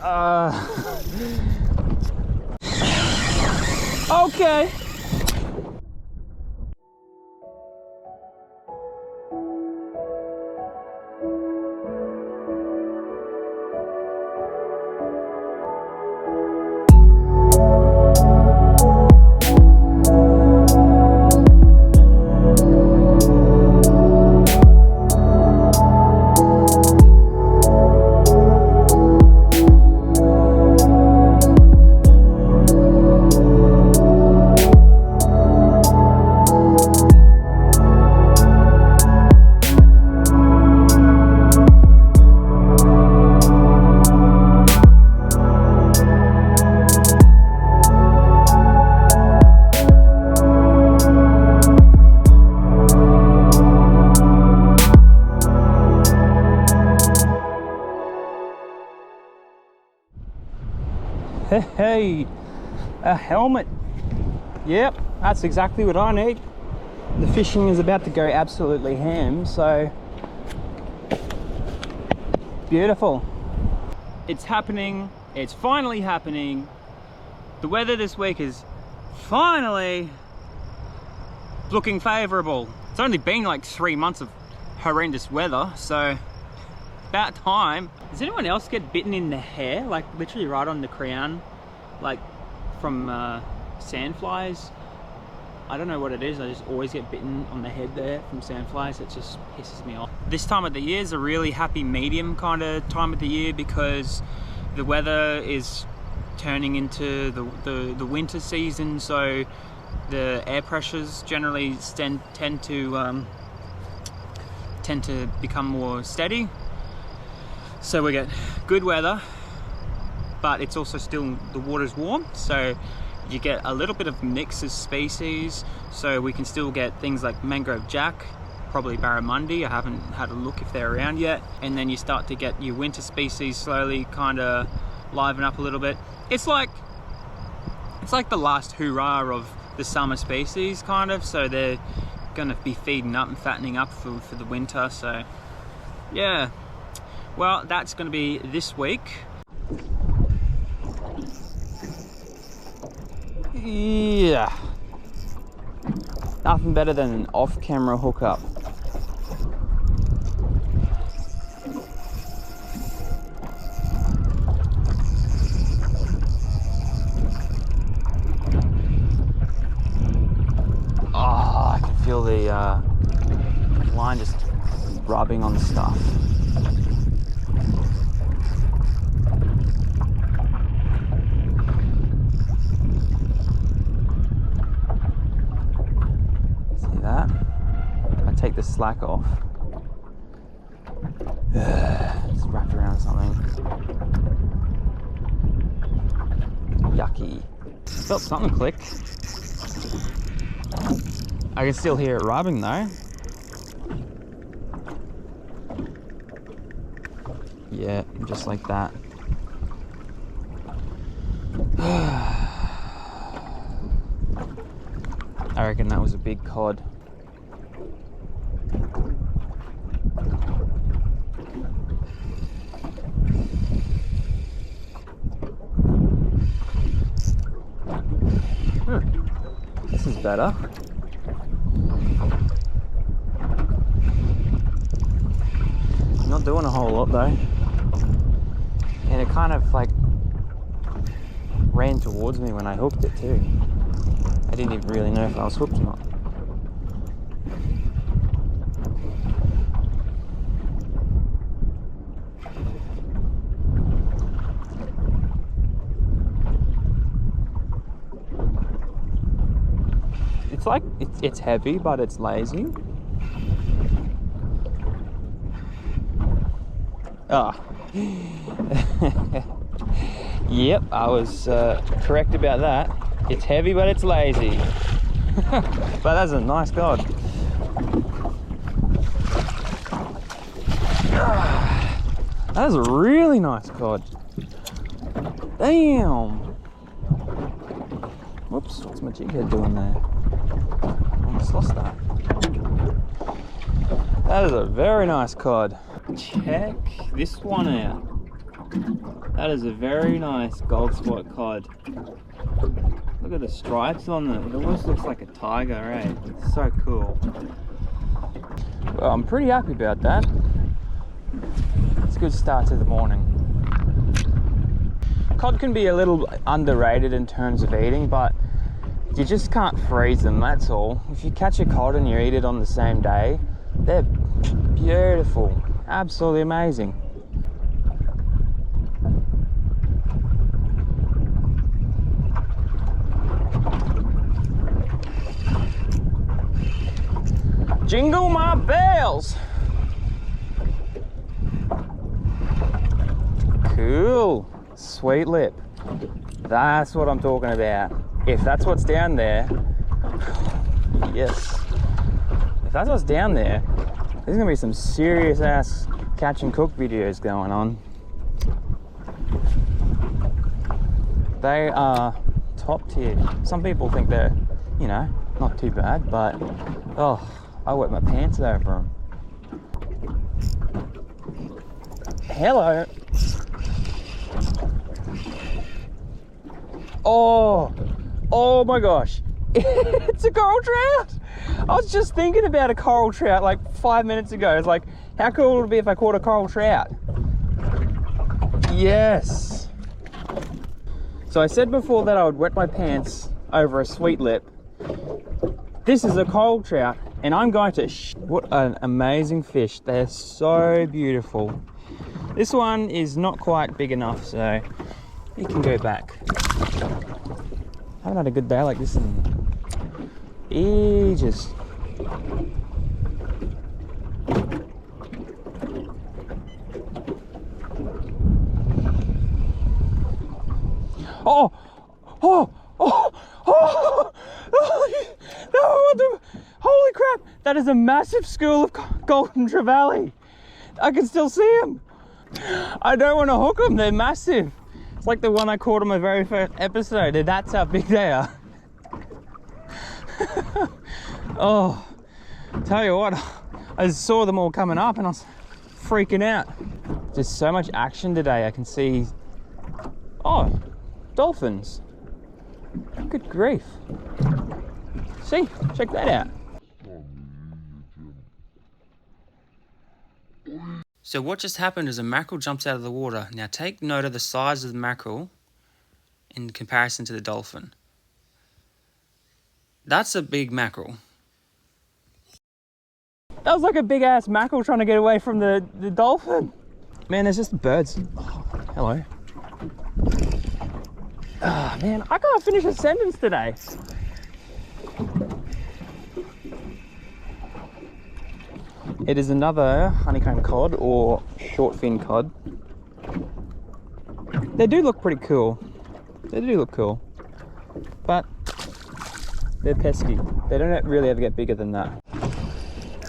Okay. Hey, a helmet. Yep, that's exactly what I need. The fishing is about to go absolutely ham, so beautiful. It's happening. It's finally happening. The weather this week is finally looking favorable. It's only been like 3 months of horrendous weather, so about time. Does anyone else get bitten in the hair, like literally right on the crown, like from sandflies? I don't know what it is, I just always get bitten on the head there from sandflies. It just pisses me off. This time of the year is a really happy medium kind of time of the year because the weather is turning into the winter season, so the air pressures generally tend to become more steady. So we get good weather, but it's also still, the water's warm, so you get a little bit of mix of species. So we can still get things like mangrove jack, probably barramundi. I haven't had a look if they're around yet. And then you start to get your winter species slowly kind of liven up a little bit. It's like the last hurrah of the summer species kind of, so they're gonna be feeding up and fattening up for the winter. So yeah, well, that's gonna be this week. Yeah, nothing better than an off-camera hookup. Oh, I can feel the line just rubbing on stuff. Take the slack off. It's wrapped around something. Yucky. Felt something click. I can still hear it rubbing though. Yeah, just like that. I reckon that was a big cod. This is better. Not doing a whole lot though. And it kind of like ran towards me when I hooked it too. I didn't even really know if I was hooked or not. It's like, it's heavy, but it's lazy. Ah. Yep, I was correct about that. It's heavy, but it's lazy. But that's a nice cod. That is a really nice cod. Damn. Whoops, what's my jig head doing there? I almost lost that. That is a very nice cod. Check this one out. That is a very nice gold spot cod. Look at the stripes on it. It almost looks like a tiger, eh? It's so cool. Well, I'm pretty happy about that. It's a good start to the morning. Cod can be a little underrated in terms of eating, but you just can't freeze them, that's all. If you catch a cod and you eat it on the same day, they're beautiful. Absolutely amazing. Jingle my bells! Cool. Sweet lip. That's what I'm talking about. If that's what's down there, yes. If that's what's down there, there's gonna be some serious ass catch and cook videos going on. They are top tier. Some people think they're, you know, not too bad, but oh, I wet my pants over them. Hello. Oh my gosh. It's a coral trout. I was just thinking about a coral trout like 5 minutes ago. It's like, how cool would it be if I caught a coral trout? Yes. So I said before that I would wet my pants over a sweet lip. This is a coral trout, and I'm going to what an amazing fish. They're so beautiful. This one is not quite big enough, so you can go back. I haven't had a good day like this in ages. Oh! No, holy crap! That is a massive school of golden trevally. I can still see them. I don't want to hook them, they're massive. It's like the one I caught on my very first episode. That's how big they are. Oh, tell you what, I saw them all coming up and I was freaking out. There's so much action today. I can see, oh, dolphins. Good grief. See, check that out. So what just happened is a mackerel jumps out of the water. Now take note of the size of the mackerel in comparison to the dolphin. That's a big mackerel. That was like a big ass mackerel trying to get away from the dolphin. Man, there's just birds. Oh, hello. Ah, man, I can't finish a sentence today. It is another honeycomb cod or short fin cod. They do look pretty cool. They do look cool. But they're pesky. They don't really ever get bigger than that.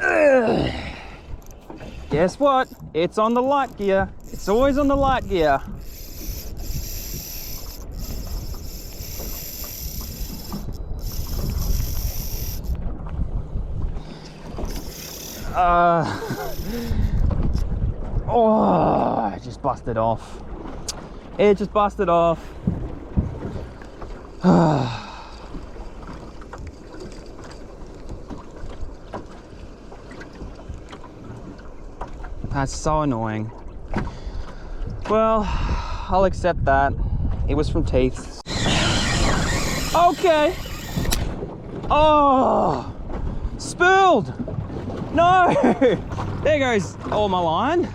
Ugh. Guess what? It's on the light gear. It's always on the light gear. Oh, it just busted off. It just busted off. That's so annoying. Well, I'll accept that. It was from teeth. Okay. Oh, spilled. No! There goes all my line.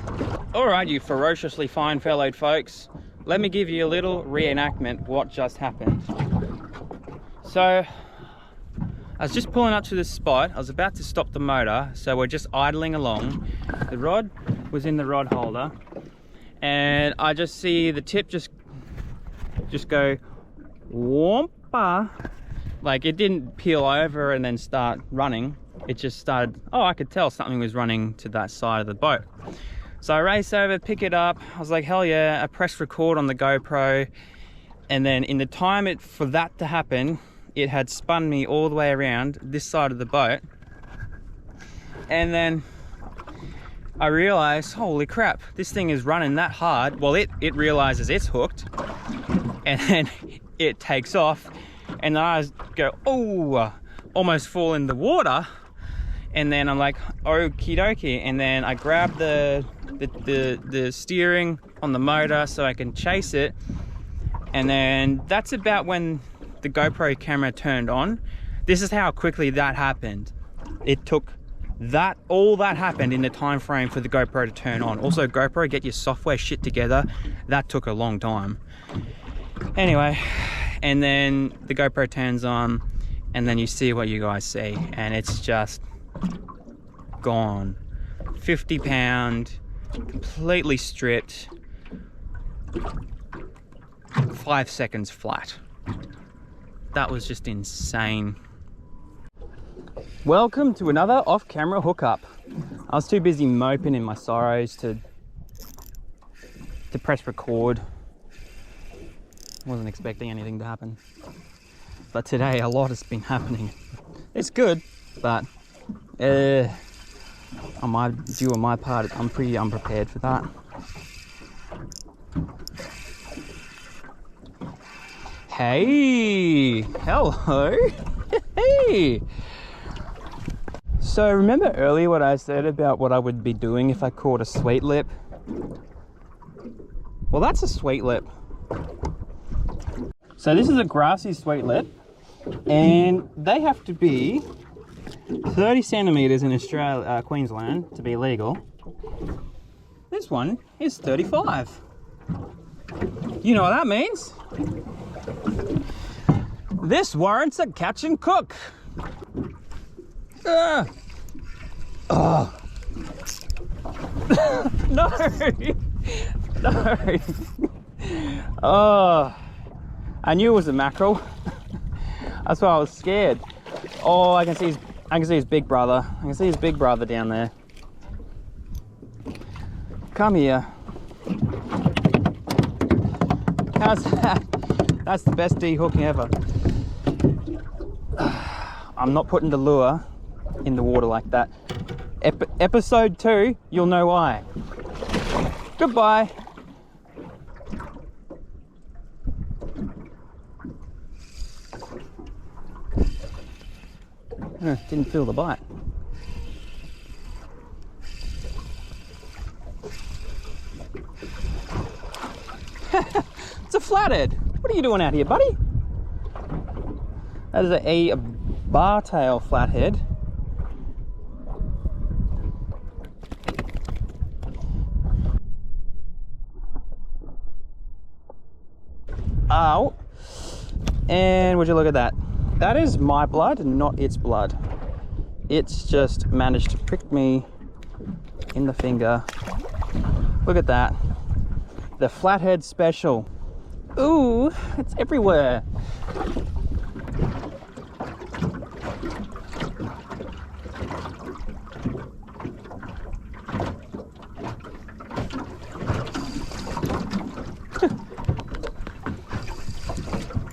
Alright, you ferociously fine fellowed folks. Let me give you a little reenactment what just happened. So, I was just pulling up to this spot. I was about to stop the motor, so we're just idling along. The rod was in the rod holder, and I just see the tip just go whoompa. Like, it didn't peel over and then start running. It just started, oh, I could tell something was running to that side of the boat. So I race over, pick it up. I was like, hell yeah. I pressed record on the GoPro. And then in the time for that to happen, it had spun me all the way around this side of the boat. And then I realized, holy crap, this thing is running that hard. Well, it realizes it's hooked, and then it takes off, and then I go, oh, almost fall in the water. And then I'm like, okie dokie, and then I grab the steering on the motor so I can chase it. And then that's about when the GoPro camera turned on. This is how quickly that happened. It took all that happened in the time frame for the GoPro to turn on. Also, GoPro, get your software shit together. That took a long time. Anyway, and then the GoPro turns on, and then you see what you guys see, and it's just gone. 50 pound, completely stripped, 5 seconds flat. That was just insane. Welcome to another off-camera hookup. I was too busy moping in my sorrows to press record. Wasn't expecting anything to happen. But today a lot has been happening. It's good, but on my part, I'm pretty unprepared for that. Hey, hello. Hey. So remember earlier what I said about what I would be doing if I caught a sweet lip? Well, that's a sweet lip. So this is a grassy sweet lip, and they have to be 30 centimeters in Australia, Queensland to be legal. This one is 35. You know what that means? This warrants a catch and cook. Oh. No. No. Oh. I knew it was a mackerel. That's why I was scared. Oh, I can see his big brother. I can see his big brother down there. Come here. How's that? That's the best de-hooking ever. I'm not putting the lure in the water like that. Episode 2, you'll know why. Goodbye. Didn't feel the bite. It's a flathead. What are you doing out here, buddy? That is a bar-tail flathead. Ow. And would you look at that? That is my blood, not its blood. It's just managed to prick me in the finger. Look at that. The flathead special. Ooh, it's everywhere.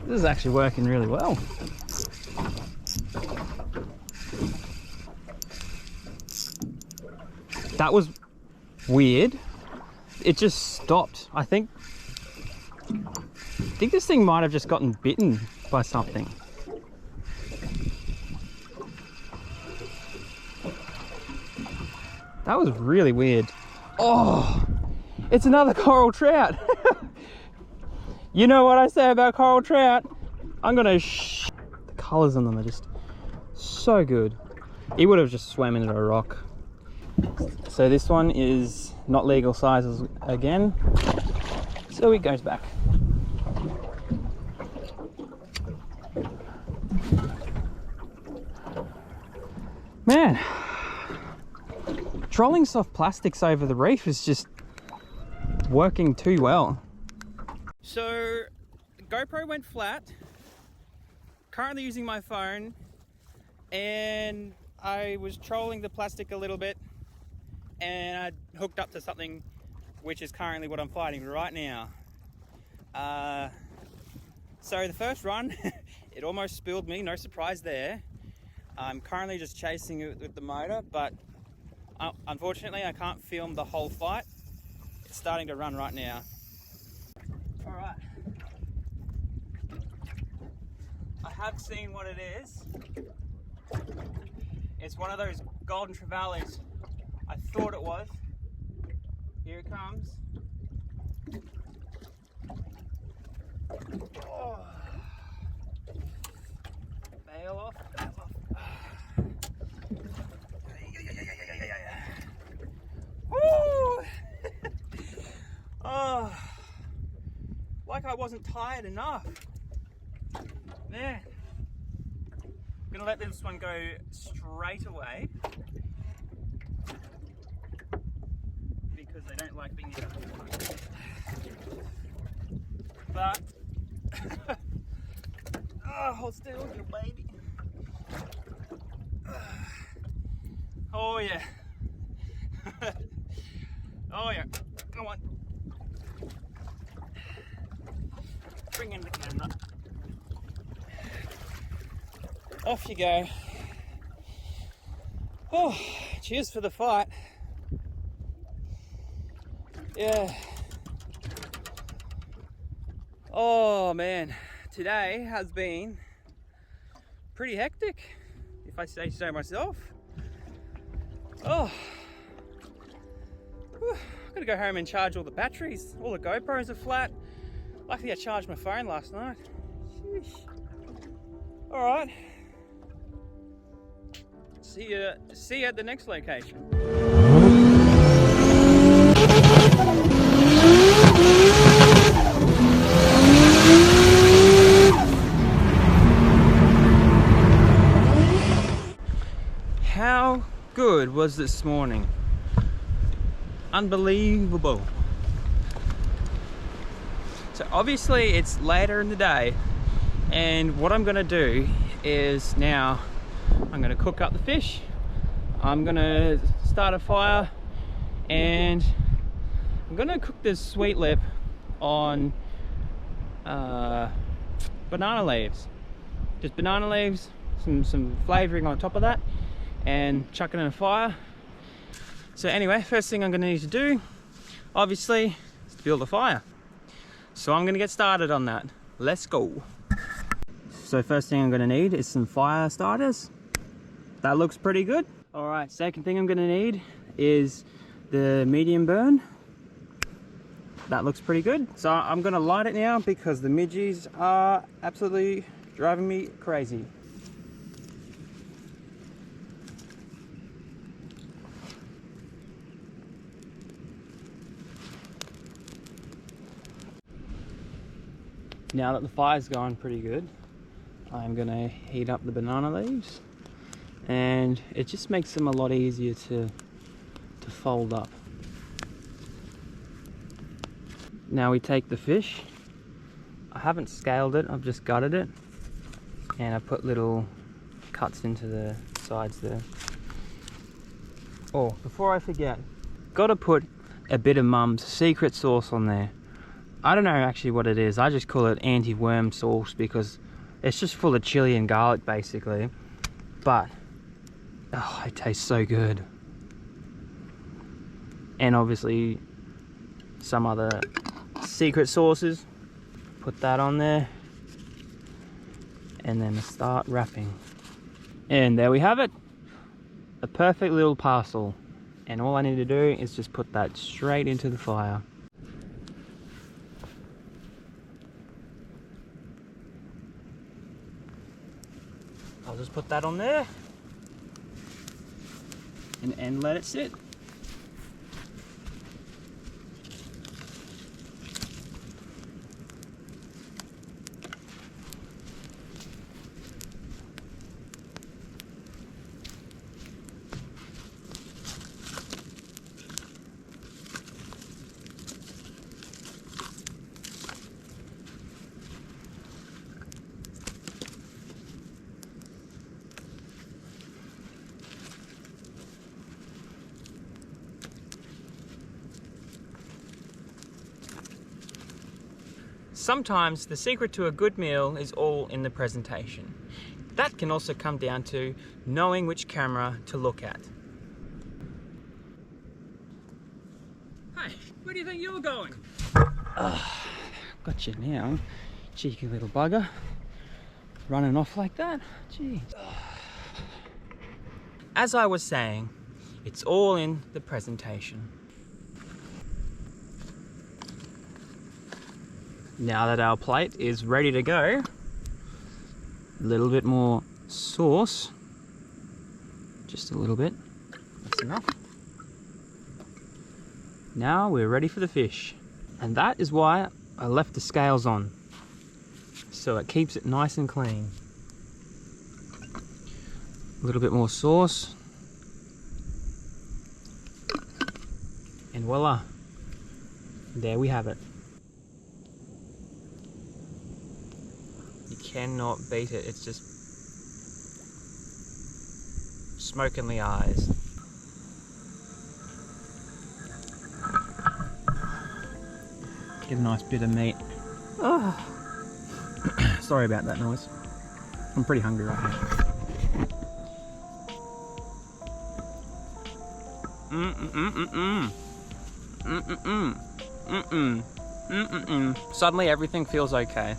This is actually working really well. That was weird. It just stopped. I think this thing might have just gotten bitten by something. That was really weird. Oh, it's another coral trout. You know what I say about coral trout? I'm gonna the colors on them are just so good. He would have just swam into a rock. So this one is not legal sizes again, so it goes back. Man, trolling soft plastics over the reef is just working too well. So the GoPro went flat, currently using my phone, and I was trolling the plastic a little bit, and I hooked up to something which is currently what I'm fighting right now. So the first run, it almost spilled me, no surprise there. I'm currently just chasing it with the motor, but Unfortunately, I can't film the whole fight. It's starting to run right now. All right. I have seen what it is. It's one of those golden trevallies I thought it was. Here it comes. Oh. Bail off, bail off. Woo! Oh, like I wasn't tired enough. Man, I'm gonna let this one go straight away because they don't like being in the water. But oh, hold still, little baby. Oh yeah. Oh yeah. Come on. Bring in the camera. Off you go. Oh, cheers for the fight. Yeah. Oh man, today has been pretty hectic, if I say so myself. Oh, whew. I've got to go home and charge all the batteries. All the GoPros are flat. Luckily I charged my phone last night. Sheesh. All right. See you at the next location. How good was this morning? Unbelievable. So obviously it's later in the day, and what I'm gonna do is now I'm gonna cook up the fish. I'm gonna start a fire, and I'm gonna cook this sweet lip on banana leaves. Just banana leaves, some flavoring on top of that, and chuck it in a fire. So anyway, first thing I'm gonna need to do, obviously, is to build a fire. So I'm gonna get started on that. Let's go. So first thing I'm gonna need is some fire starters. That looks pretty good. All right, second thing I'm gonna need is the medium burn. That looks pretty good. So I'm gonna light it now because the midges are absolutely driving me crazy. Now that the fire's going pretty good, I'm gonna heat up the banana leaves, and it just makes them a lot easier to fold up. Now we take the fish. I haven't scaled it, I've just gutted it, and I put little cuts into the sides there. Oh, before I forget, gotta put a bit of Mum's secret sauce on there. I don't know actually what it is. I just call it anti-worm sauce because it's just full of chili and garlic basically. But, oh, it tastes so good. And obviously some other secret sauces. Put that on there. And then start wrapping. And there we have it. A perfect little parcel. And all I need to do is just put that straight into the fire. I'll just put that on there and let it sit. Sometimes the secret to a good meal is all in the presentation. That can also come down to knowing which camera to look at. do you think you're going? Got you now, cheeky little bugger. Running off like that, gee. As I was saying, it's all in the presentation. Now that our plate is ready to go, a little bit more sauce, just a little bit, that's enough. Now we're ready for the fish. And that is why I left the scales on, so it keeps it nice and clean. A little bit more sauce. And voila, there we have it. You cannot beat it, it's just smoke in the eyes. Get a nice bit of meat. Oh. Sorry about that noise. I'm pretty hungry right now. Suddenly everything feels okay.